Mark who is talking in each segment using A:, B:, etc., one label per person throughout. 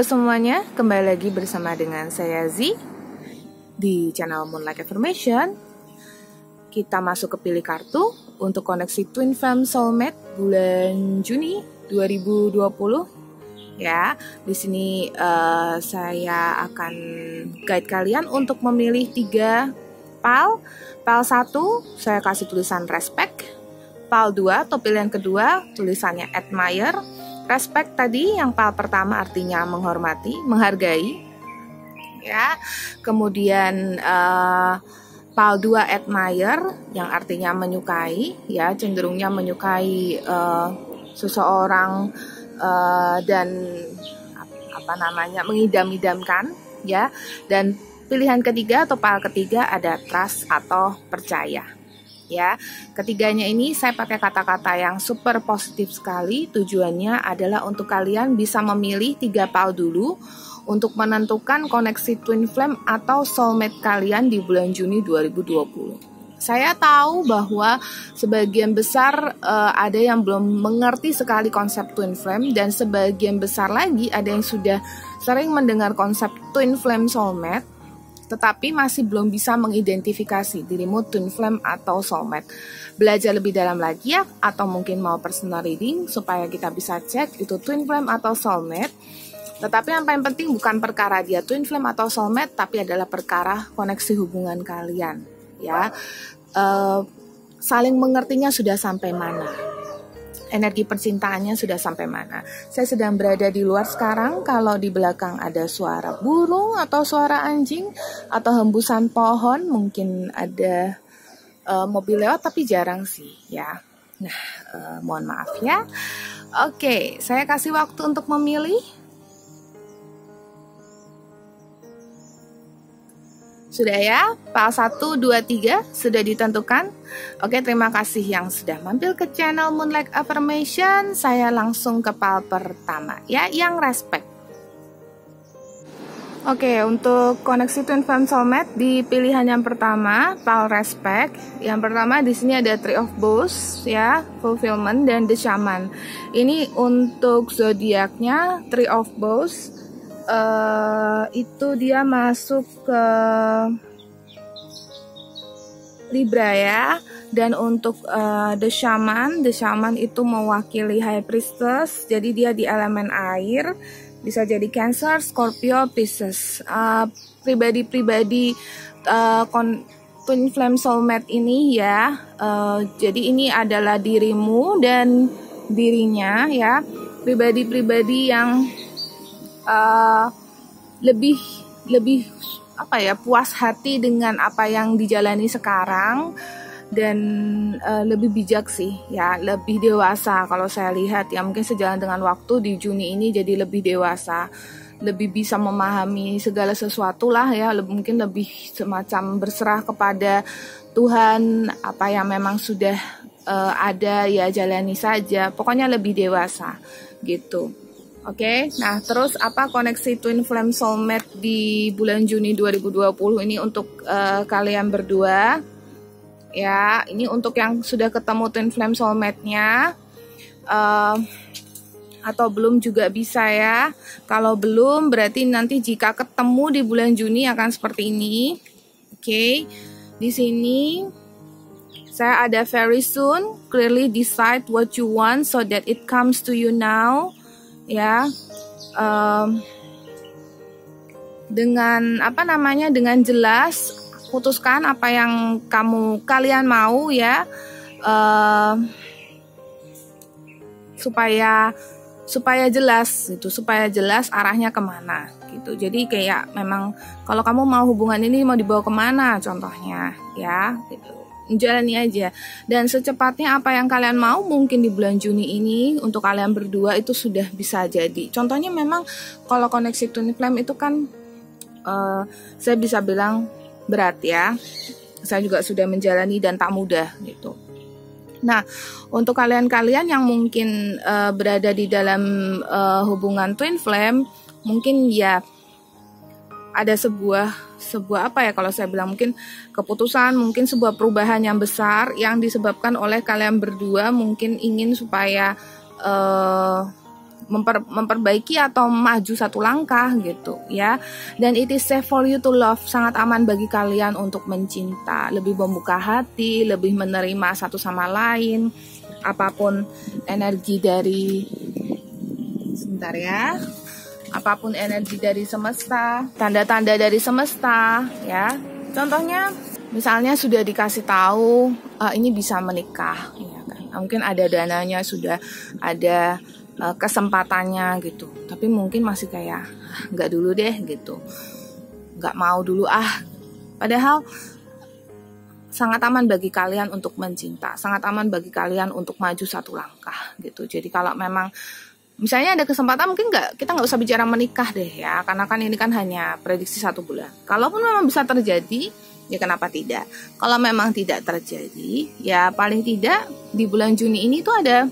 A: Halo semuanya, kembali lagi bersama dengan saya Z di channel Moonlight Affirmation. Kita masuk ke pilih kartu untuk koneksi Twin Flame Soulmate bulan Juni 2020. Ya, di sini saya akan guide kalian untuk memilih 3 PAL. PAL 1 saya kasih tulisan respect. PAL 2 atau pilihan kedua tulisannya admire. Respect tadi yang PAL pertama artinya menghormati, menghargai, ya. Kemudian PAL 2 admire yang artinya menyukai, ya, cenderungnya menyukai seseorang dan mengidam-idamkan, ya. Dan pilihan ketiga atau PAL ketiga ada trust atau percaya. Ya, ketiganya ini saya pakai kata-kata yang super positif sekali. Tujuannya adalah untuk kalian bisa memilih 3 PAL dulu untuk menentukan koneksi twin flame atau soulmate kalian di bulan Juni 2020. Saya tahu bahwa sebagian besar ada yang belum mengerti sekali konsep twin flame, dan sebagian besar lagi ada yang sudah sering mendengar konsep twin flame soulmate tetapi masih belum bisa mengidentifikasi dirimu twin flame atau soulmate. Belajar lebih dalam lagi ya, atau mungkin mau personal reading supaya kita bisa cek itu twin flame atau soulmate. Tetapi yang paling penting bukan perkara dia twin flame atau soulmate, tapi adalah perkara koneksi hubungan kalian, ya. Saling mengertinya sudah sampai mana, energi percintaannya sudah sampai mana. Saya sedang berada di luar sekarang. Kalau di belakang ada suara burung atau suara anjing atau hembusan pohon, mungkin ada mobil lewat, tapi jarang sih, ya. Nah, mohon maaf ya. Oke, saya kasih waktu untuk memilih. Sudah ya, PAL 1, 2, 3 sudah ditentukan. Oke, terima kasih yang sudah mampir ke channel Moonlight Affirmation. Saya langsung ke PAL pertama ya, yang respect. Oke, untuk koneksi twin flame soulmate di pilihan yang pertama, PAL respect. Yang pertama di sini ada Three of Bowls, ya, fulfillment dan the shaman. Ini untuk zodiaknya Three of Bowls. Itu dia masuk ke Libra ya. Dan untuk the shaman itu mewakili High Priestess, jadi dia di elemen air, bisa jadi Cancer, Scorpio, Pisces. Pribadi-pribadi twin flame soulmate ini ya, jadi ini adalah dirimu dan dirinya ya, pribadi-pribadi yang lebih puas hati dengan apa yang dijalani sekarang, dan lebih bijak sih ya, lebih dewasa kalau saya lihat ya, mungkin sejalan dengan waktu di Juni ini jadi lebih dewasa, lebih bisa memahami segala sesuatu lah ya, mungkin lebih semacam berserah kepada Tuhan, apa yang memang sudah ada ya jalani saja, pokoknya lebih dewasa gitu. Oke, nah terus apa koneksi twin flame soulmate di bulan Juni 2020 ini untuk kalian berdua? Ya, ini untuk yang sudah ketemu twin flame soulmate-nya, atau belum juga bisa ya. Kalau belum berarti nanti jika ketemu di bulan Juni akan seperti ini. Oke, di sini saya ada very soon, clearly decide what you want so that it comes to you now. Ya, dengan dengan jelas putuskan apa yang kalian mau ya, supaya jelas gitu, supaya jelas arahnya kemana gitu. Jadi kayak memang kalau kamu mau hubungan ini mau dibawa kemana contohnya ya gitu, jalani aja. Dan secepatnya apa yang kalian mau mungkin di bulan Juni ini untuk kalian berdua itu sudah bisa jadi. Contohnya memang kalau koneksi twin flame itu kan saya bisa bilang berat ya. Saya juga sudah menjalani dan tak mudah gitu. Nah, untuk kalian-kalian yang mungkin berada di dalam hubungan twin flame, mungkin ya ada sebuah apa ya, kalau saya bilang mungkin keputusan, mungkin sebuah perubahan yang besar yang disebabkan oleh kalian berdua, mungkin ingin supaya memperbaiki atau maju satu langkah gitu ya. Dan it is safe for you to love, sangat aman bagi kalian untuk mencinta, lebih membuka hati, lebih menerima satu sama lain, apapun energi dari apapun energi dari semesta, tanda-tanda dari semesta ya. Contohnya misalnya sudah dikasih tahu ini bisa menikah ya kan. Mungkin ada dananya, sudah ada kesempatannya gitu, tapi mungkin masih kayak nggak dulu deh gitu, nggak mau dulu padahal sangat aman bagi kalian untuk mencinta, sangat aman bagi kalian untuk maju satu langkah gitu. Jadi kalau memang misalnya ada kesempatan, mungkin kita nggak usah bicara menikah deh ya, karena kan ini kan hanya prediksi 1 bulan. Kalaupun memang bisa terjadi, ya kenapa tidak? Kalau memang tidak terjadi, ya paling tidak di bulan Juni ini tuh ada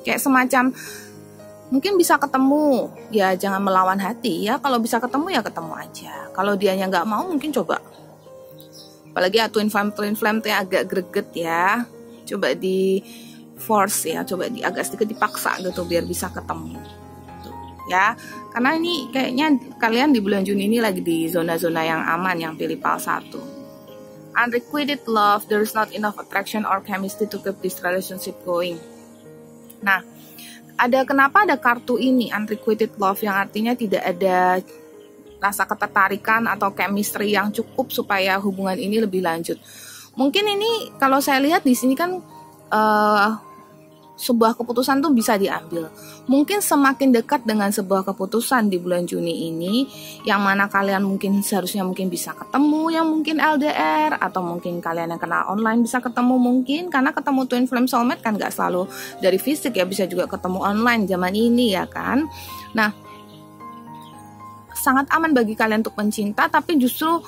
A: kayak semacam mungkin bisa ketemu, ya jangan melawan hati ya. Kalau bisa ketemu ya ketemu aja. Kalau dianya nggak mau, mungkin coba. Apalagi ya twin flame tuh agak greget ya. Coba di force ya, coba agak sedikit dipaksa gitu biar bisa ketemu. Tuh, ya, karena ini kayaknya kalian di bulan Juni ini lagi di zona-zona yang aman, yang pilih PAL 1. Unrequited love, there is not enough attraction or chemistry to keep this relationship going. Nah, kenapa ada kartu ini unrequited love, yang artinya tidak ada rasa ketertarikan atau chemistry yang cukup supaya hubungan ini lebih lanjut. Mungkin ini kalau saya lihat di sini kan sebuah keputusan tuh bisa diambil. Mungkin semakin dekat dengan sebuah keputusan di bulan Juni ini, yang mana kalian mungkin seharusnya mungkin bisa ketemu, yang mungkin LDR, atau mungkin kalian yang kenal online bisa ketemu mungkin, karena ketemu twin flame soulmate kan gak selalu dari fisik ya, bisa juga ketemu online zaman ini ya kan. Nah, sangat aman bagi kalian untuk mencinta, tapi justru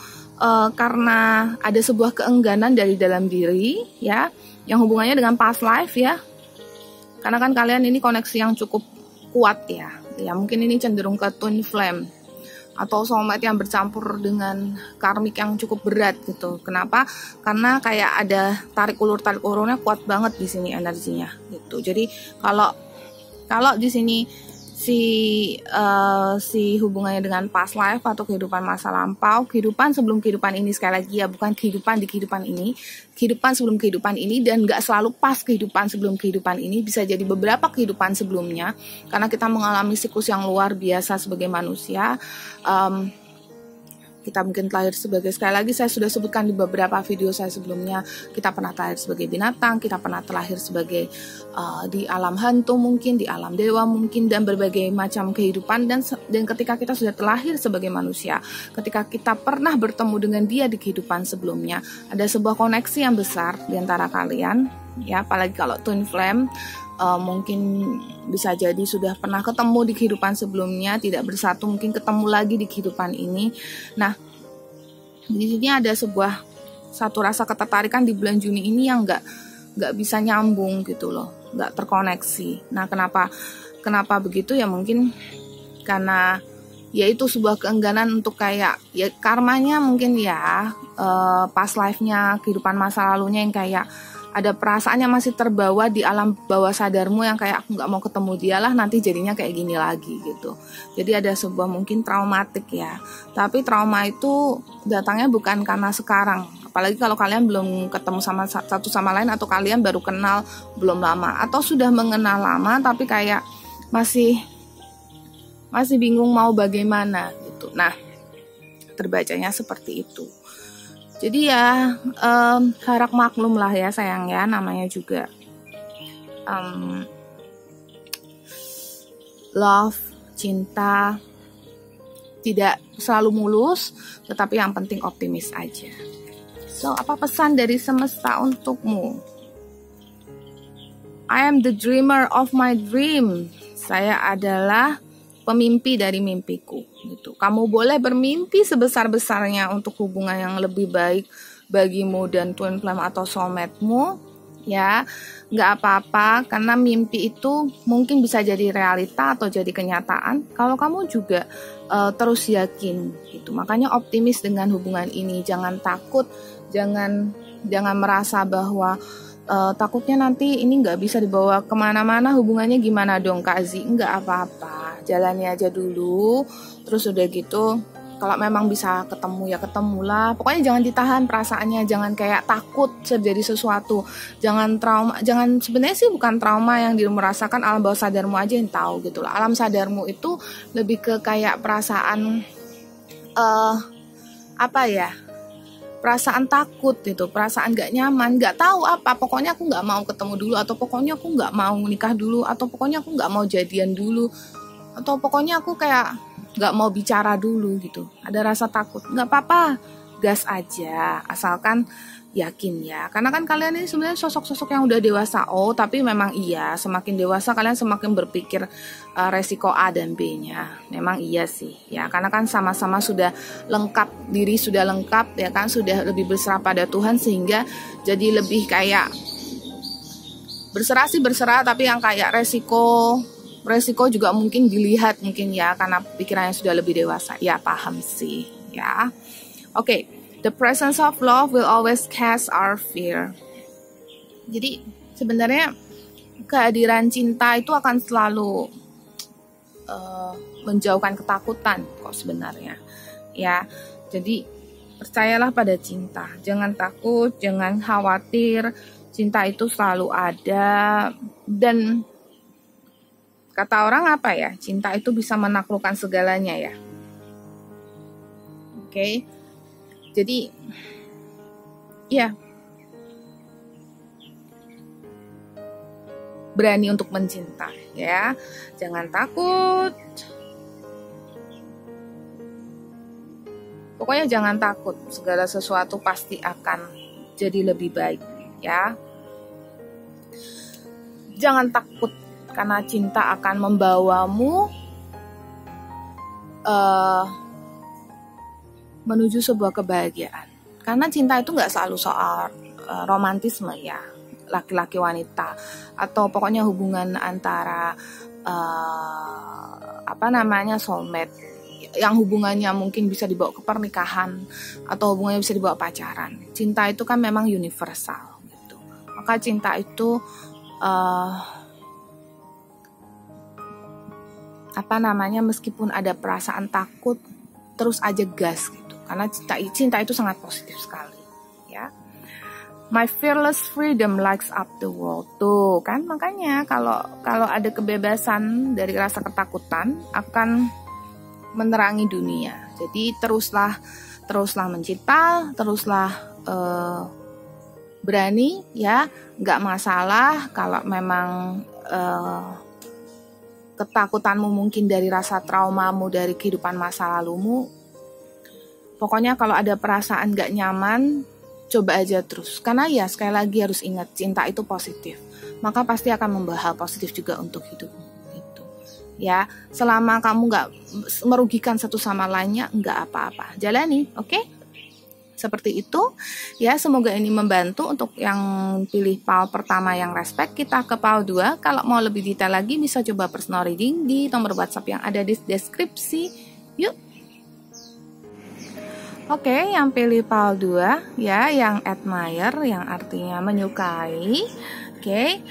A: karena ada sebuah keengganan dari dalam diri ya, yang hubungannya dengan past life ya. Karena kan kalian ini koneksi yang cukup kuat ya. Ya mungkin ini cenderung ke twin flame atau soulmate yang bercampur dengan karmik yang cukup berat gitu. Kenapa? Karena kayak ada tarik ulurnya kuat banget di sini energinya gitu. Jadi kalau di sini si hubungannya dengan past life atau kehidupan masa lampau, kehidupan sebelum kehidupan ini, sekali lagi ya, bukan kehidupan di kehidupan ini, kehidupan sebelum kehidupan ini, dan gak selalu pas kehidupan sebelum kehidupan ini, bisa jadi beberapa kehidupan sebelumnya, karena kita mengalami siklus yang luar biasa sebagai manusia. Kita mungkin lahir sebagai, sekali lagi saya sudah sebutkan di beberapa video saya sebelumnya, kita pernah lahir sebagai binatang, kita pernah terlahir sebagai di alam hantu mungkin, di alam dewa mungkin, dan berbagai macam kehidupan. Dan ketika kita sudah terlahir sebagai manusia, ketika kita pernah bertemu dengan dia di kehidupan sebelumnya, ada sebuah koneksi yang besar di antara kalian ya. Apalagi kalau twin flame, mungkin bisa jadi sudah pernah ketemu di kehidupan sebelumnya, tidak bersatu, mungkin ketemu lagi di kehidupan ini. Nah, di sini ada satu rasa ketertarikan di bulan Juni ini yang nggak bisa nyambung gitu loh, nggak terkoneksi. Nah, kenapa begitu ya? Mungkin karena yaitu sebuah keengganan untuk kayak ya karmanya mungkin ya, past life-nya, kehidupan masa lalunya yang kayak ada perasaannya masih terbawa di alam bawah sadarmu, yang kayak aku nggak mau ketemu dia lah, nanti jadinya kayak gini lagi gitu. Jadi ada sebuah mungkin traumatik ya. Tapi trauma itu datangnya bukan karena sekarang. Apalagi kalau kalian belum ketemu sama satu sama lain, atau kalian baru kenal belum lama, atau sudah mengenal lama tapi kayak masih bingung mau bagaimana gitu. Nah, terbacanya seperti itu. Jadi ya harap maklum lah ya sayang ya, namanya juga love, cinta tidak selalu mulus, tetapi yang penting optimis aja. So, apa pesan dari semesta untukmu? I am the dreamer of my dream. Saya adalah pemimpi dari mimpiku gitu. Kamu boleh bermimpi sebesar-besarnya untuk hubungan yang lebih baik bagimu dan twin flame atau soulmate-mu ya. Nggak apa-apa, karena mimpi itu mungkin bisa jadi realita atau jadi kenyataan kalau kamu juga terus yakin gitu. Makanya optimis dengan hubungan ini, jangan takut, jangan merasa bahwa takutnya nanti ini nggak bisa dibawa kemana-mana, hubungannya gimana dong Kak Zi? Nggak apa-apa, jalani aja dulu. Terus udah gitu, kalau memang bisa ketemu ya ketemulah. Pokoknya jangan ditahan perasaannya, jangan kayak takut terjadi sesuatu, jangan trauma, jangan, sebenarnya sih bukan trauma yang dirimu rasakan, alam bawah sadarmu aja yang tahu gitu lah. Alam sadarmu itu lebih ke kayak perasaan apa ya? Perasaan takut gitu, perasaan gak nyaman, gak tahu apa, pokoknya aku gak mau ketemu dulu, atau pokoknya aku gak mau nikah dulu, atau pokoknya aku gak mau jadian dulu, atau pokoknya aku kayak gak mau bicara dulu gitu. Ada rasa takut, gak apa-apa, gas aja, asalkan yakin ya. Karena kan kalian ini sebenarnya sosok-sosok yang udah dewasa. Oh, tapi memang iya, semakin dewasa kalian semakin berpikir resiko A dan B-nya. Memang iya sih ya, karena kan sama-sama sudah lengkap, diri sudah lengkap ya kan, sudah lebih berserah pada Tuhan, sehingga jadi lebih kayak berserah sih berserah, tapi yang kayak resiko juga mungkin dilihat mungkin ya, karena pikirannya sudah lebih dewasa. Ya paham sih ya. Oke. The presence of love will always cast our fear. Jadi sebenarnya kehadiran cinta itu akan selalu menjauhkan ketakutan kok sebenarnya. Ya, jadi percayalah pada cinta. Jangan takut, jangan khawatir. Cinta itu selalu ada. Dan kata orang apa ya? Cinta itu bisa menaklukkan segalanya ya. Oke. Jadi, ya, berani untuk mencintai, ya, jangan takut. Pokoknya jangan takut, segala sesuatu pasti akan jadi lebih baik, ya. Jangan takut, karena cinta akan membawamu menuju sebuah kebahagiaan. Karena cinta itu nggak selalu soal romantisme ya, laki-laki wanita, atau pokoknya hubungan antara soulmate, yang hubungannya mungkin bisa dibawa ke pernikahan atau hubungannya bisa dibawa pacaran. Cinta itu kan memang universal gitu. Maka cinta itu meskipun ada perasaan takut, terus aja gas gitu. Karena cinta itu sangat positif sekali, ya. My fearless freedom lights up the world. Tuh kan, makanya kalau ada kebebasan dari rasa ketakutan akan menerangi dunia. Jadi teruslah mencipta, teruslah berani ya, nggak masalah kalau memang ketakutanmu mungkin dari rasa traumamu dari kehidupan masa lalumu. Pokoknya kalau ada perasaan gak nyaman, coba aja terus. Karena ya sekali lagi harus ingat, cinta itu positif. Maka pasti akan membawa hal positif juga untuk hidupmu. Gitu. Ya, selama kamu gak merugikan satu sama lainnya, gak apa-apa. Jalani, oke? Seperti itu. Ya, semoga ini membantu untuk yang pilih PAL pertama yang respect. Kita ke PAL 2. Kalau mau lebih detail lagi, bisa coba personal reading di nomor WhatsApp yang ada di deskripsi. Yuk! Oke, yang pilih PAL 2 ya, yang admire, yang artinya menyukai. Oke,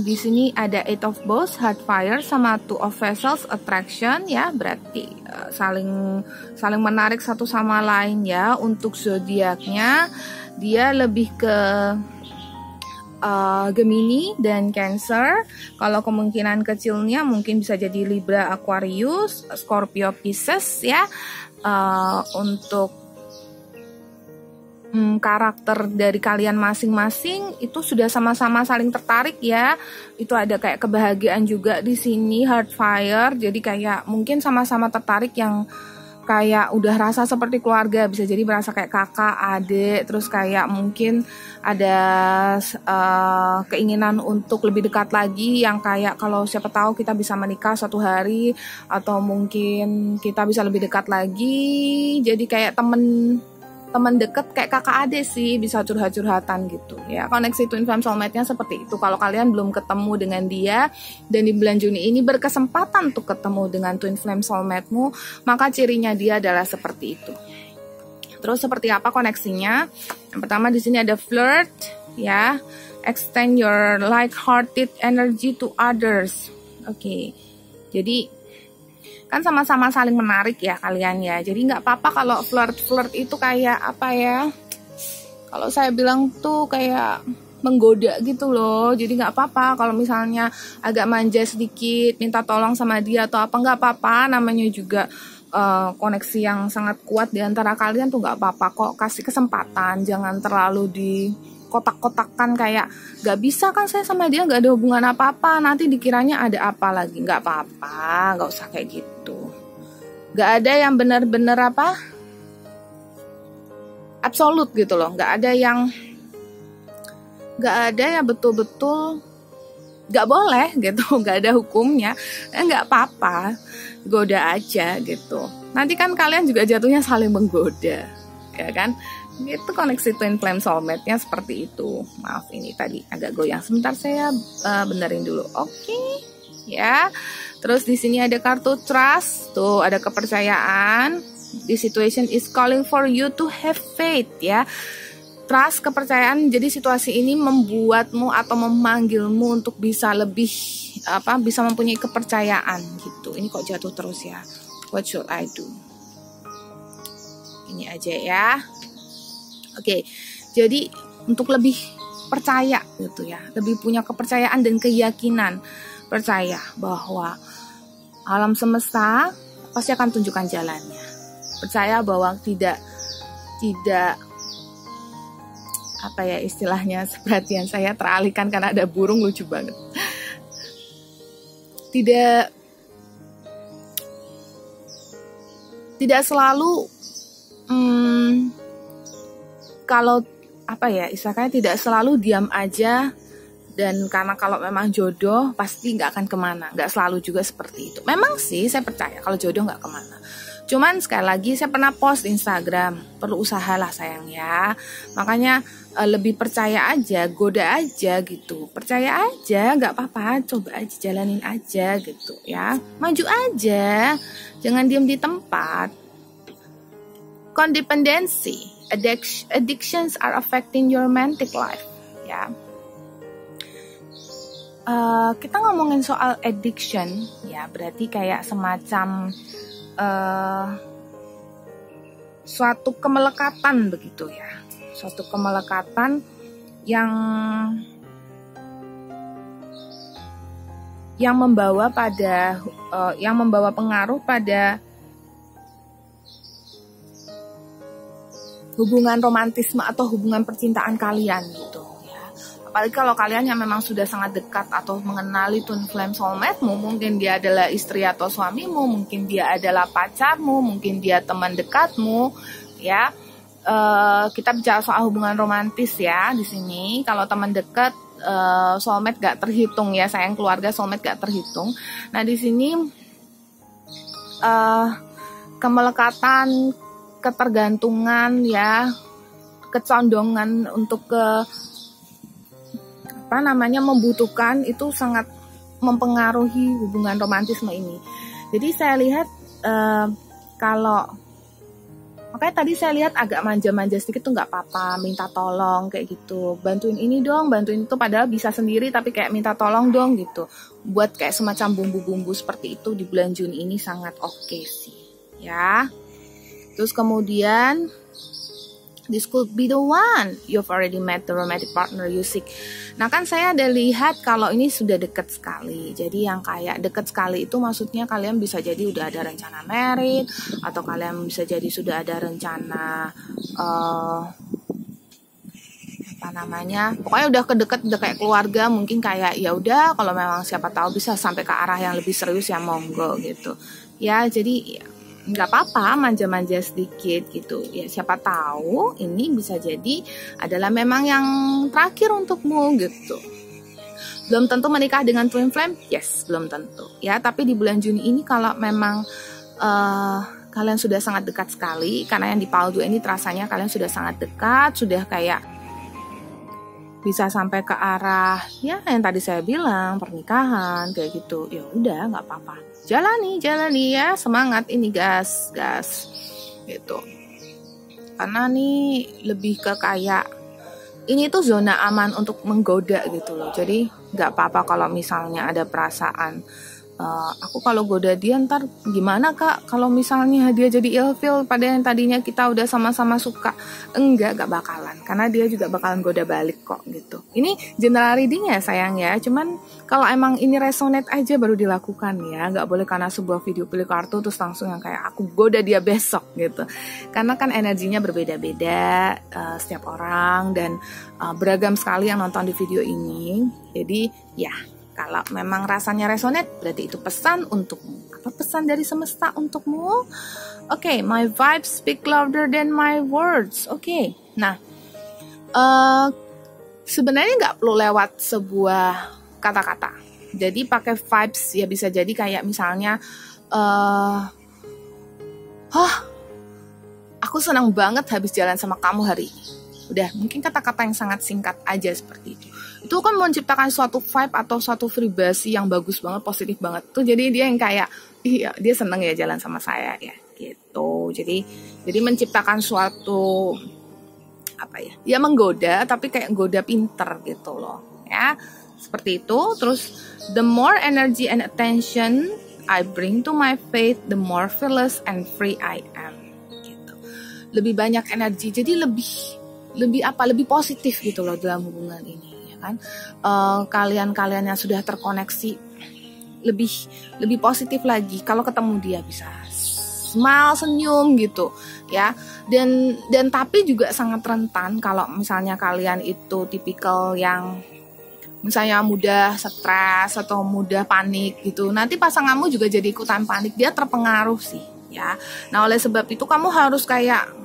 A: di sini ada Eight of Bowls, Heart Fire, sama Two of Vessels, Attraction ya, berarti saling menarik satu sama lain ya. Untuk zodiaknya dia lebih ke Gemini dan Cancer. Kalau kemungkinan kecilnya mungkin bisa jadi Libra, Aquarius, Scorpio, Pisces ya. Untuk karakter dari kalian masing-masing itu sudah sama-sama saling tertarik ya. Itu ada kayak kebahagiaan juga di sini, Heart Fire. Jadi kayak mungkin sama-sama tertarik, yang kayak udah rasa seperti keluarga, bisa jadi berasa kayak kakak, adik, terus kayak mungkin ada keinginan untuk lebih dekat lagi, yang kayak kalau siapa tahu kita bisa menikah suatu hari, atau mungkin kita bisa lebih dekat lagi, jadi kayak temen deket, kayak kakak adik sih, bisa curhat-curhatan gitu ya. Koneksi twin flame soulmate-nya seperti itu. Kalau kalian belum ketemu dengan dia dan di bulan Juni ini berkesempatan untuk ketemu dengan twin flame soulmate-mu, maka cirinya dia adalah seperti itu. Terus seperti apa koneksinya? Yang pertama di sini ada flirt ya. Extend your like-hearted energy to others. Oke. Jadi kan sama-sama saling menarik ya kalian ya. Jadi nggak apa-apa kalau flirt itu kayak apa ya? Kalau saya bilang tuh kayak menggoda gitu loh. Jadi nggak apa-apa kalau misalnya agak manja sedikit, minta tolong sama dia atau apa, nggak apa-apa. Namanya juga koneksi yang sangat kuat di antara kalian tuh nggak apa-apa kok. Kasih kesempatan, jangan terlalu di kotak-kotakan kayak gak bisa kan saya sama dia gak ada hubungan apa-apa, nanti dikiranya ada apa lagi. Gak apa-apa, gak usah kayak gitu. Gak ada yang benar-benar apa absolut gitu loh. Gak ada yang betul-betul gak boleh gitu. Gak ada hukumnya, gak apa-apa, goda aja gitu. Nanti kan kalian juga jatuhnya saling menggoda, ya kan. Itu koneksi twin flame soulmate-nya seperti itu. Maaf ini tadi agak goyang sebentar, saya benerin dulu. Oke, ya. Terus di sini ada kartu trust, tuh ada kepercayaan. This situation is calling for you to have faith, ya. Trust, kepercayaan. Jadi situasi ini membuatmu atau memanggilmu untuk bisa lebih bisa mempunyai kepercayaan gitu. Ini kok jatuh terus ya. What should I do? Ini aja ya. Oke, jadi untuk lebih percaya gitu ya, lebih punya kepercayaan dan keyakinan, percaya bahwa alam semesta pasti akan tunjukkan jalannya. Percaya bahwa tidak apa ya istilahnya, perhatian saya teralihkan karena ada burung, lucu banget. Tidak selalu kalau apa ya istilahnya tidak selalu diam aja, dan karena kalau memang jodoh pasti nggak akan kemana, nggak selalu juga seperti itu. Memang sih saya percaya kalau jodoh nggak kemana, cuman sekali lagi saya pernah post di Instagram, perlu usaha lah sayang ya. Makanya lebih percaya aja, goda aja gitu, percaya aja, nggak apa-apa, coba aja, jalanin aja gitu ya, maju aja, jangan diam di tempat. Codependency, addictions are affecting your romantic life, ya. Kita ngomongin soal addiction, ya, berarti kayak semacam suatu kemelekatan begitu ya, suatu kemelekatan yang membawa pengaruh pada hubungan romantisme atau hubungan percintaan kalian gitu ya. Apalagi kalau kalian yang memang sudah sangat dekat atau mengenali twin flame soulmate-mu, mungkin dia adalah istri atau suamimu, mungkin dia adalah pacarmu, mungkin dia teman dekatmu ya. Kita bicara soal hubungan romantis ya di sini. Kalau teman dekat, soulmate gak terhitung ya, sayang, keluarga soulmate gak terhitung. Nah di sini kemelekatan, ketergantungan ya, kecondongan untuk membutuhkan itu sangat mempengaruhi hubungan romantisme ini. Jadi saya lihat makanya tadi saya lihat agak manja-manja sedikit tuh nggak apa-apa, minta tolong kayak gitu, bantuin ini dong, bantuin itu, padahal bisa sendiri tapi kayak minta tolong dong gitu, buat kayak semacam bumbu-bumbu seperti itu di bulan Juni ini sangat oke sih ya. Terus kemudian this could be the one you've already met the romantic partner you seek. Nah kan saya ada lihat kalau ini sudah dekat sekali. Jadi yang kayak dekat sekali itu maksudnya kalian bisa jadi udah ada rencana married, atau kalian bisa jadi sudah ada rencana pokoknya udah kedeket, udah kayak keluarga, mungkin kayak ya udah kalau memang siapa tahu bisa sampai ke arah yang lebih serius ya monggo gitu. Ya jadi nggak apa-apa manja-manja sedikit gitu ya, siapa tahu ini bisa jadi adalah memang yang terakhir untukmu gitu. Belum tentu menikah dengan twin flame, yes, belum tentu ya, tapi di bulan Juni ini kalau memang kalian sudah sangat dekat sekali, karena yang di Paldu ini terasanya kalian sudah sangat dekat, sudah kayak bisa sampai ke arah ya yang tadi saya bilang pernikahan kayak gitu. Ya udah nggak apa-apa, jalani ya, semangat ini, gas gitu. Karena nih lebih ke kayak ini tuh zona aman untuk menggoda gitu loh. Jadi nggak apa-apa kalau misalnya ada perasaan aku kalau goda dia ntar gimana kak, kalau misalnya dia jadi ilfeel pada yang tadinya kita udah sama-sama suka. Enggak bakalan, karena dia juga bakalan goda balik kok gitu. Ini general reading ya sayang ya, cuman kalau emang ini resonate aja baru dilakukan ya. Nggak boleh karena sebuah video pilih kartu terus langsung yang kayak aku goda dia besok gitu, karena kan energinya berbeda-beda setiap orang, dan beragam sekali yang nonton di video ini. Jadi ya, kalau memang rasanya resonate, berarti itu pesan untukmu. Apa pesan dari semesta untukmu? Oke, my vibes speak louder than my words. Oke, nah sebenarnya nggak perlu lewat sebuah kata-kata. Jadi pakai vibes ya, bisa jadi kayak misalnya, aku senang banget habis jalan sama kamu hari ini. Udah, mungkin kata-kata yang sangat singkat aja seperti itu. Itu kan menciptakan suatu vibe atau suatu vibrasi yang bagus banget, positif banget tuh. Jadi dia yang kayak, iya dia seneng ya jalan sama saya ya gitu. Jadi menciptakan suatu apa ya? Ya menggoda, tapi kayak goda pinter gitu loh ya. Seperti itu. Terus the more energy and attention I bring to my faith, the more fearless and free I am. Gitu. Lebih banyak energi, jadi lebih positif gitu loh dalam hubungan ini ya kan. Kalian yang sudah terkoneksi lebih positif lagi kalau ketemu dia, bisa smile, senyum gitu ya. Dan tapi juga sangat rentan kalau misalnya kalian itu tipikal yang misalnya mudah stres atau mudah panik gitu. Nanti pasanganmu juga jadi ikutan panik, dia terpengaruh sih ya. Nah, oleh sebab itu kamu harus kayak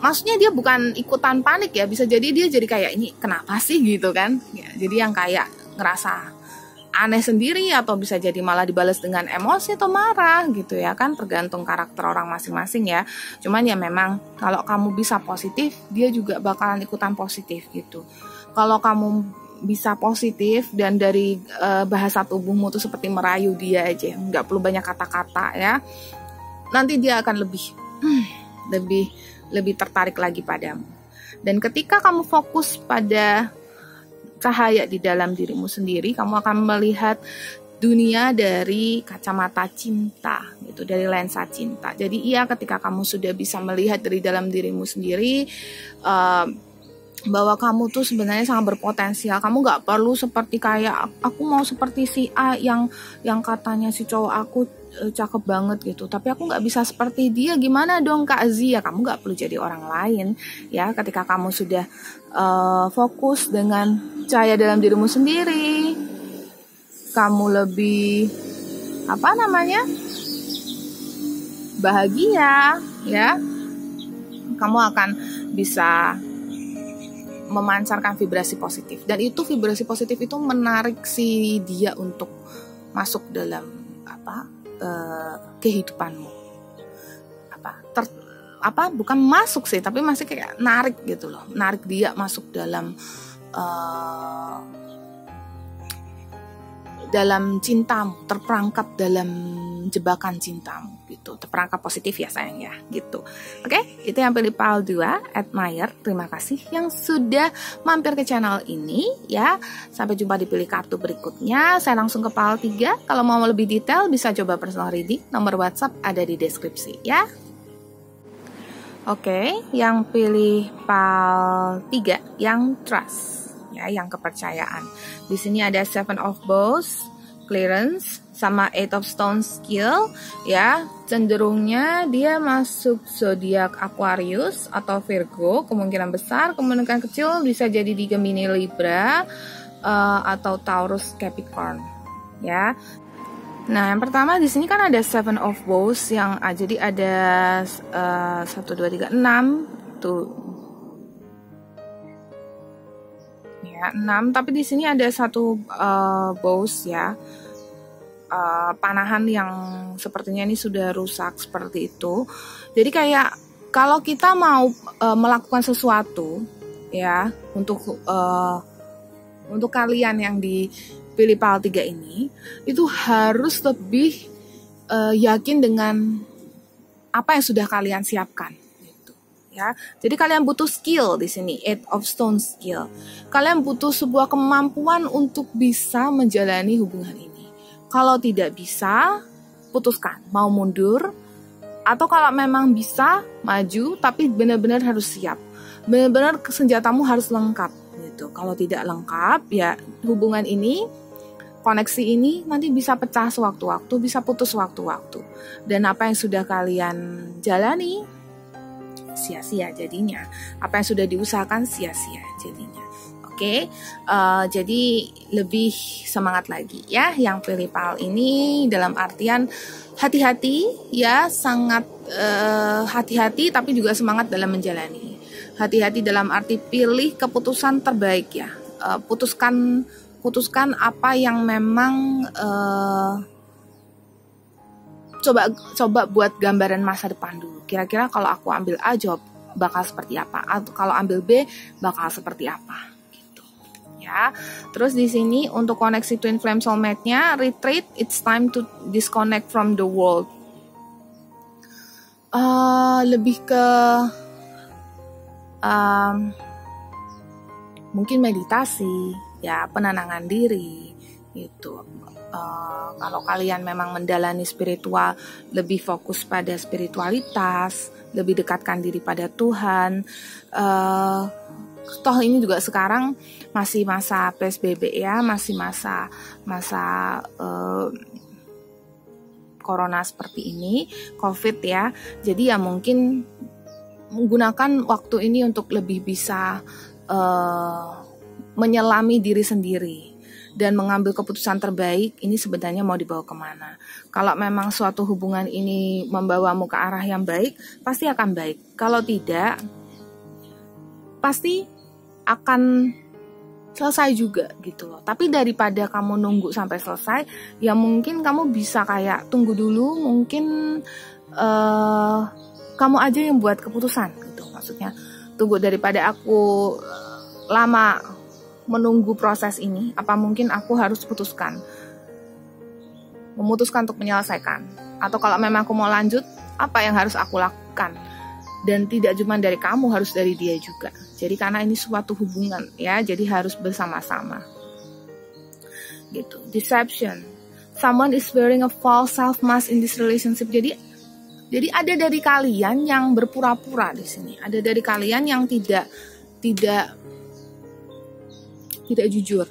A: maksudnya dia bukan ikutan panik ya, bisa jadi dia jadi kayak ini kenapa sih gitu kan ya, jadi yang kayak ngerasa aneh sendiri, atau bisa jadi malah dibalas dengan emosi atau marah gitu ya kan, tergantung karakter orang masing-masing ya. Cuman ya memang kalau kamu bisa positif, dia juga bakalan ikutan positif gitu. Kalau kamu bisa positif dan dari bahasa tubuhmu tuh seperti merayu dia aja, nggak perlu banyak kata-kata ya, nanti dia akan lebih tertarik lagi padamu. Dan ketika kamu fokus pada cahaya di dalam dirimu sendiri, kamu akan melihat dunia dari kacamata cinta gitu, dari lensa cinta. Jadi iya, ketika kamu sudah bisa melihat dari dalam dirimu sendiri bahwa kamu tuh sebenarnya sangat berpotensial. Kamu nggak perlu seperti kayak aku mau seperti si A yang katanya si cowok aku cakep banget gitu, tapi aku nggak bisa seperti dia, gimana dong Kak Zia? Kamu nggak perlu jadi orang lain ya. Ketika kamu sudah fokus dengan cahaya dalam dirimu sendiri, kamu lebih bahagia ya, kamu akan bisa memancarkan vibrasi positif, dan itu vibrasi positif itu menarik si dia untuk masuk dalam kehidupanmu. Bukan masuk sih, tapi masih kayak narik gitu loh, narik dia masuk dalam cintamu, terperangkap dalam jebakan cintamu gitu, terperangkap positif ya sayang ya gitu. Oke, itu yang pilih PAL 2 admire. Terima kasih yang sudah mampir ke channel ini ya. Sampai jumpa di pilih kartu berikutnya. Saya langsung ke PAL 3. Kalau mau lebih detail bisa coba personal reading, nomor WhatsApp ada di deskripsi ya. Oke, yang pilih PAL 3 yang trust ya, yang kepercayaan. Di sini ada 7 of Bows, clearance, sama 8 of Stones skill ya. Cenderungnya dia masuk zodiak Aquarius atau Virgo, kemungkinan besar. Kemungkinan kecil bisa jadi di Gemini, Libra, atau Taurus, Capricorn ya. Nah, yang pertama di sini kan ada 7 of Bows yang jadi ada 1 2 3 6 tuh. Ya, 6, tapi di sini ada 1 bows ya. Panahan yang sepertinya ini sudah rusak seperti itu. Jadi kayak kalau kita mau melakukan sesuatu ya, untuk kalian yang dipilih PAL 3 ini, itu harus lebih yakin dengan apa yang sudah kalian siapkan gitu ya. Jadi kalian butuh skill di sini, 8 of Stones skill. Kalian butuh sebuah kemampuan untuk bisa menjalani hubungan ini. Kalau tidak bisa, putuskan mau mundur, atau kalau memang bisa maju, tapi benar-benar harus siap. Benar-benar senjatamu harus lengkap gitu. Kalau tidak lengkap, ya hubungan ini, koneksi ini nanti bisa pecah sewaktu-waktu, bisa putus sewaktu-waktu. Dan apa yang sudah kalian jalani sia-sia jadinya. Apa yang sudah diusahakan sia-sia jadinya. Oke, jadi lebih semangat lagi ya yang pilih PAL ini, dalam artian hati-hati ya, sangat hati-hati tapi juga semangat dalam menjalani. Hati-hati dalam arti pilih keputusan terbaik ya. Putuskan apa yang memang coba buat gambaran masa depan dulu. Kira-kira kalau aku ambil A job bakal seperti apa, atau kalau ambil B bakal seperti apa gitu. Ya. Terus di sini untuk koneksi twin flame soulmate-nya, retreat, it's time to disconnect from the world. Lebih ke mungkin meditasi, ya, penenangan diri gitu. Kalau kalian memang mendalami spiritual, lebih fokus pada spiritualitas, lebih dekatkan diri pada Tuhan. Toh ini juga sekarang masih masa PSBB ya, masih masa corona seperti ini, COVID ya. Jadi ya mungkin menggunakan waktu ini untuk lebih bisa menyelami diri sendiri dan mengambil keputusan terbaik. Ini sebenarnya mau dibawa kemana. Kalau memang suatu hubungan ini membawamu ke arah yang baik, pasti akan baik. Kalau tidak, pasti akan selesai juga gitu loh. Tapi daripada kamu nunggu sampai selesai, ya mungkin kamu bisa kayak tunggu dulu, mungkin kamu aja yang buat keputusan gitu. Maksudnya tunggu, daripada aku lama menunggu proses ini, apa mungkin aku harus memutuskan untuk menyelesaikan. Atau kalau memang aku mau lanjut, apa yang harus aku lakukan. Dan tidak cuma dari kamu, harus dari dia juga. Jadi karena ini suatu hubungan ya, jadi harus bersama-sama gitu. Deception, someone is wearing a false self mask in this relationship. Jadi ada dari kalian yang berpura-pura di sini. Ada dari kalian yang tidak jujur.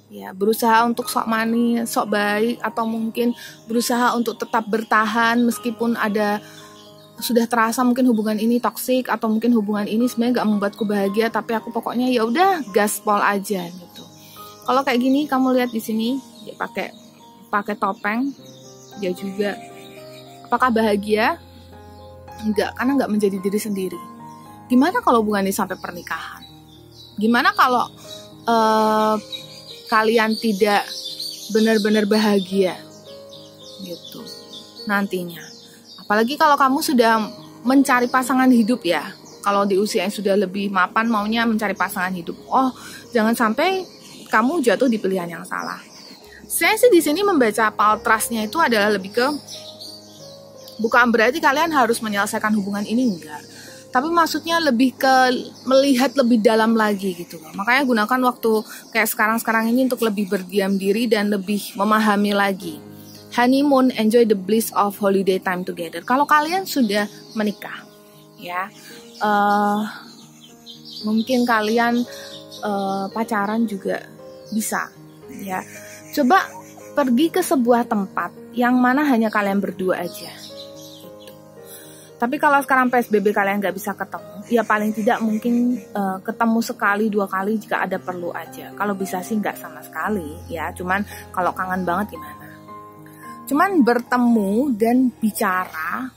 A: Ya, berusaha untuk sok manis, sok baik, atau mungkin berusaha untuk tetap bertahan meskipun sudah terasa mungkin hubungan ini toksik, atau mungkin hubungan ini sebenarnya gak membuatku bahagia, tapi aku pokoknya ya udah gaspol aja gitu. Kalau kayak gini, kamu lihat di sini dia pakai topeng, dia juga apakah bahagia? Enggak, karena enggak menjadi diri sendiri. Gimana kalau hubungan ini sampai pernikahan? Gimana kalau kalian tidak benar-benar bahagia gitu nantinya? Apalagi kalau kamu sudah mencari pasangan hidup ya. Kalau di usia yang sudah lebih mapan, maunya mencari pasangan hidup. Oh, jangan sampai kamu jatuh di pilihan yang salah. Saya sih di sini membaca PAL trust-nya itu adalah lebih ke, bukan berarti kalian harus menyelesaikan hubungan ini, enggak. Tapi maksudnya lebih ke melihat lebih dalam lagi gitu loh. Makanya gunakan waktu kayak sekarang ini untuk lebih berdiam diri dan lebih memahami lagi. Honeymoon, enjoy the bliss of holiday time together. Kalau kalian sudah menikah, ya, mungkin kalian pacaran juga bisa, ya. Coba pergi ke sebuah tempat yang mana hanya kalian berdua aja. Tapi kalau sekarang PSBB kalian nggak bisa ketemu, ya paling tidak mungkin ketemu sekali 2 kali jika ada perlu aja. Kalau bisa sih nggak sama sekali, ya. Cuman kalau kangen banget gimana? Cuman bertemu dan bicara.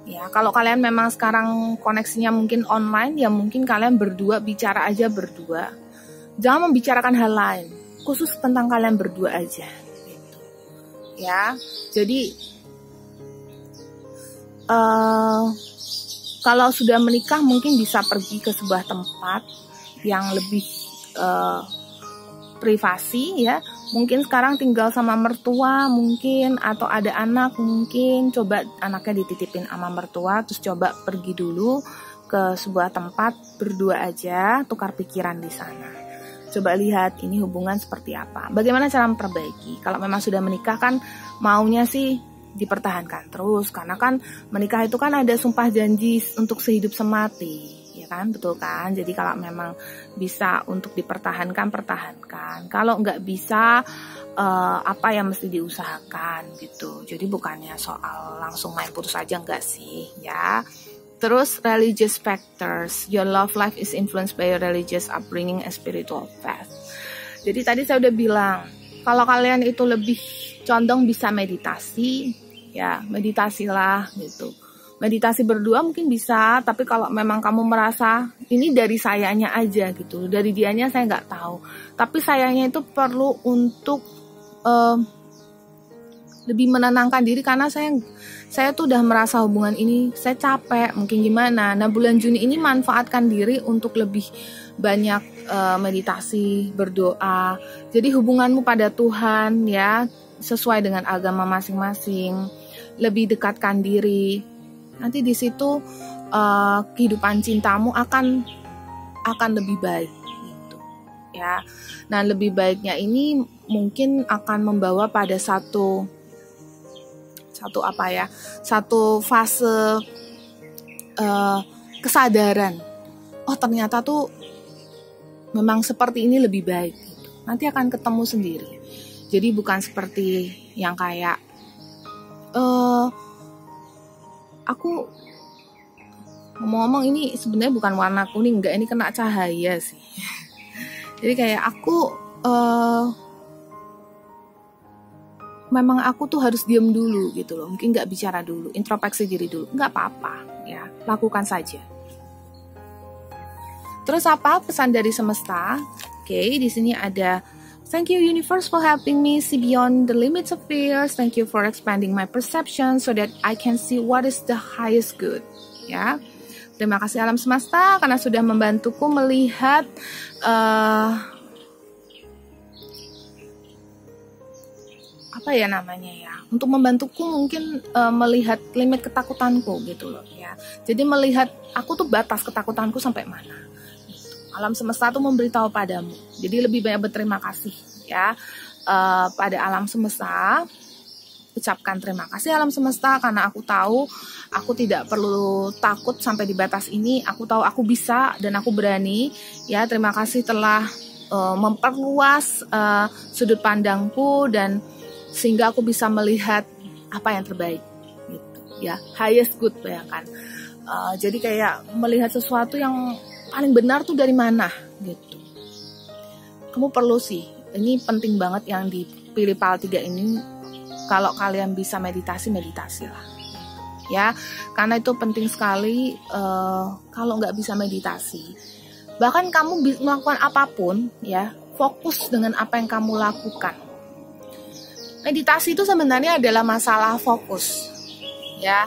A: Ya, kalau kalian memang sekarang koneksinya mungkin online, ya mungkin kalian berdua bicara aja berdua. Jangan membicarakan hal lain, khusus tentang kalian berdua aja. Gitu. Ya, jadi kalau sudah menikah mungkin bisa pergi ke sebuah tempat yang lebih privasi ya, mungkin sekarang tinggal sama mertua mungkin, atau ada anak mungkin, coba anaknya dititipin sama mertua, terus coba pergi dulu ke sebuah tempat berdua aja, tukar pikiran di sana. Coba lihat ini hubungan seperti apa, bagaimana cara memperbaiki. Kalau memang sudah menikah kan maunya sih dipertahankan terus, karena kan menikah itu kan ada sumpah janji untuk sehidup semati, ya kan, betul kan? Jadi kalau memang bisa untuk dipertahankan, pertahankan. Kalau nggak bisa, apa yang mesti diusahakan gitu. Jadi bukannya soal langsung main putus aja, enggak sih, ya. Terus religious factors, your love life is influenced by your religious upbringing and spiritual path. Jadi tadi saya udah bilang, kalau kalian itu lebih condong bisa meditasi, ya meditasilah gitu. Meditasi berdua mungkin bisa, tapi kalau memang kamu merasa ini dari sayanya aja gitu, dari dianya saya nggak tahu, tapi sayanya itu perlu untuk lebih menenangkan diri, karena saya tuh udah merasa hubungan ini saya capek, mungkin gimana. Nah bulan Juni ini manfaatkan diri untuk lebih banyak meditasi, berdoa. Jadi hubunganmu pada Tuhan ya sesuai dengan agama masing-masing, lebih dekatkan diri. Nanti di situ kehidupan cintamu akan lebih baik gitu ya. Nah lebih baiknya ini mungkin akan membawa pada satu fase kesadaran, oh ternyata tuh memang seperti ini lebih baik gitu. Nanti akan ketemu sendiri. Jadi bukan seperti yang kayak aku ngomong-ngomong ini sebenarnya bukan warna kuning, enggak, ini kena cahaya sih. Jadi kayak memang aku tuh harus diem dulu gitu loh, mungkin nggak bicara dulu, introspeksi diri dulu, nggak apa-apa ya, lakukan saja. Terus apa pesan dari semesta? Oke, di sini ada thank you universe for helping me see beyond the limits of fears. Thank you for expanding my perception so that I can see what is the highest good. Ya, terima kasih alam semesta karena sudah membantuku melihat untuk membantuku mungkin melihat limit ketakutanku gitu loh ya. Jadi melihat aku tuh batas ketakutanku sampai mana. Alam semesta tuh memberitahu padamu. Jadi lebih banyak berterima kasih ya pada alam semesta. Ucapkan terima kasih alam semesta karena aku tahu aku tidak perlu takut sampai di batas ini. Aku tahu aku bisa dan aku berani. Ya, terima kasih telah memperluas sudut pandangku dan sehingga aku bisa melihat apa yang terbaik gitu ya, highest good, bayangkan. Jadi kayak melihat sesuatu yang paling benar tuh dari mana gitu. Kamu perlu sih, ini penting banget yang dipilih PAL 3 ini. Kalau kalian bisa meditasi lah ya, karena itu penting sekali. Kalau nggak bisa meditasi, bahkan kamu melakukan apapun ya, fokus dengan apa yang kamu lakukan. Meditasi itu sebenarnya adalah masalah fokus ya.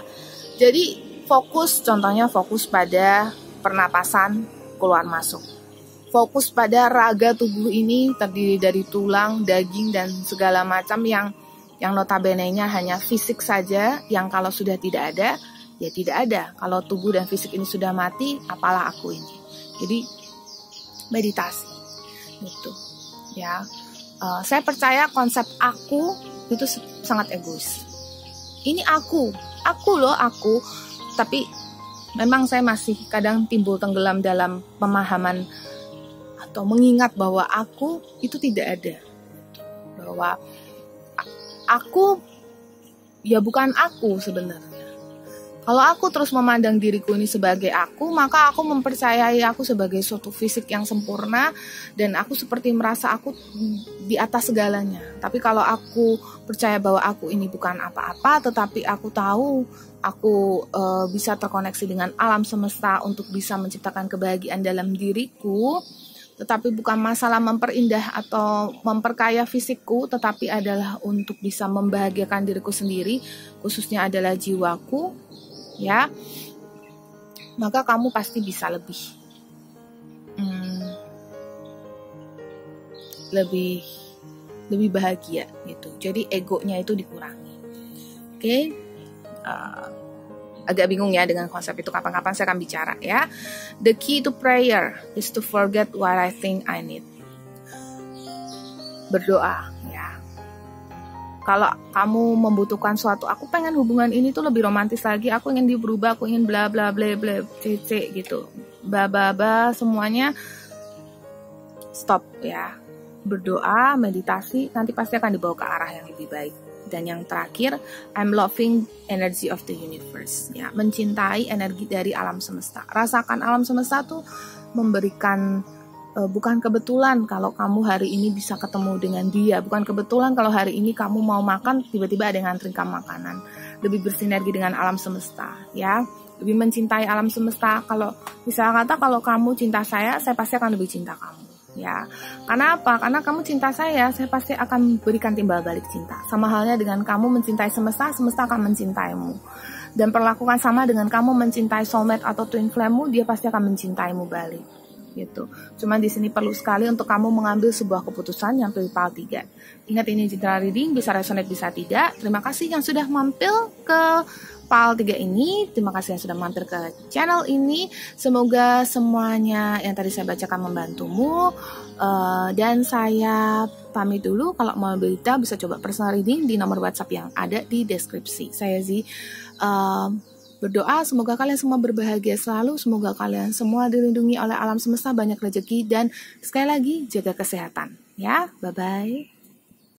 A: Jadi fokus, contohnya fokus pada pernapasan keluar masuk. Fokus pada raga tubuh ini terdiri dari tulang, daging dan segala macam yang notabene-nya hanya fisik saja, yang kalau sudah tidak ada ya tidak ada. Kalau tubuh dan fisik ini sudah mati, apalah aku ini. Jadi meditasi gitu ya. Saya percaya konsep aku itu sangat egois. Ini aku loh, aku. Tapi memang saya masih kadang timbul tenggelam dalam pemahaman atau mengingat bahwa aku itu tidak ada. Bahwa aku ya bukan aku sebenarnya. Kalau aku terus memandang diriku ini sebagai aku, maka aku mempercayai aku sebagai suatu fisik yang sempurna dan aku seperti merasa aku di atas segalanya. Tapi kalau aku percaya bahwa aku ini bukan apa-apa, tetapi aku tahu aku bisa terkoneksi dengan alam semesta untuk bisa menciptakan kebahagiaan dalam diriku, tetapi bukan masalah memperindah atau memperkaya fisikku, tetapi adalah untuk bisa membahagiakan diriku sendiri, khususnya adalah jiwaku. Ya, maka kamu pasti bisa lebih lebih bahagia gitu. Jadi egonya itu dikurangi. Oke. Agak bingung ya dengan konsep itu, kapan-kapan saya akan bicara ya. The key to prayer is to forget what I think I need. Berdoa ya. Kalau kamu membutuhkan suatu, aku pengen hubungan ini tuh lebih romantis lagi, aku ingin dia berubah, aku ingin bla bla bla bla cc gitu. Ba semuanya stop ya. Berdoa, meditasi, nanti pasti akan dibawa ke arah yang lebih baik. Dan yang terakhir, I'm loving energy of the universe. Ya, mencintai energi dari alam semesta. Rasakan alam semesta tuh memberikan, bukan kebetulan kalau kamu hari ini bisa ketemu dengan dia. Bukan kebetulan kalau hari ini kamu mau makan, tiba-tiba ada yang nganterin kamu makanan. Lebih bersinergi dengan alam semesta, ya. Lebih mencintai alam semesta. Kalau misalnya kata, kalau kamu cinta saya pasti akan lebih cinta kamu. Ya, karena apa? Karena kamu cinta saya pasti akan berikan timbal balik cinta. Sama halnya dengan kamu mencintai semesta, semesta akan mencintaimu. Dan perlakukan sama dengan kamu mencintai soulmate atau twin flame-mu, dia pasti akan mencintaimu balik. Gitu. Cuman di sini perlu sekali untuk kamu mengambil sebuah keputusan yang pilih PAL 3. Ingat, ini general reading, bisa resonate bisa tidak. Terima kasih yang sudah mampir ke PAL 3 ini. Terima kasih yang sudah mampir ke channel ini. Semoga semuanya yang tadi saya bacakan membantumu. Dan saya pamit dulu. Kalau mau berita bisa coba personal reading di nomor WhatsApp yang ada di deskripsi. Saya Zi. Berdoa semoga kalian semua berbahagia selalu, semoga kalian semua dilindungi oleh alam semesta, banyak rezeki, dan sekali lagi jaga kesehatan ya. Bye bye.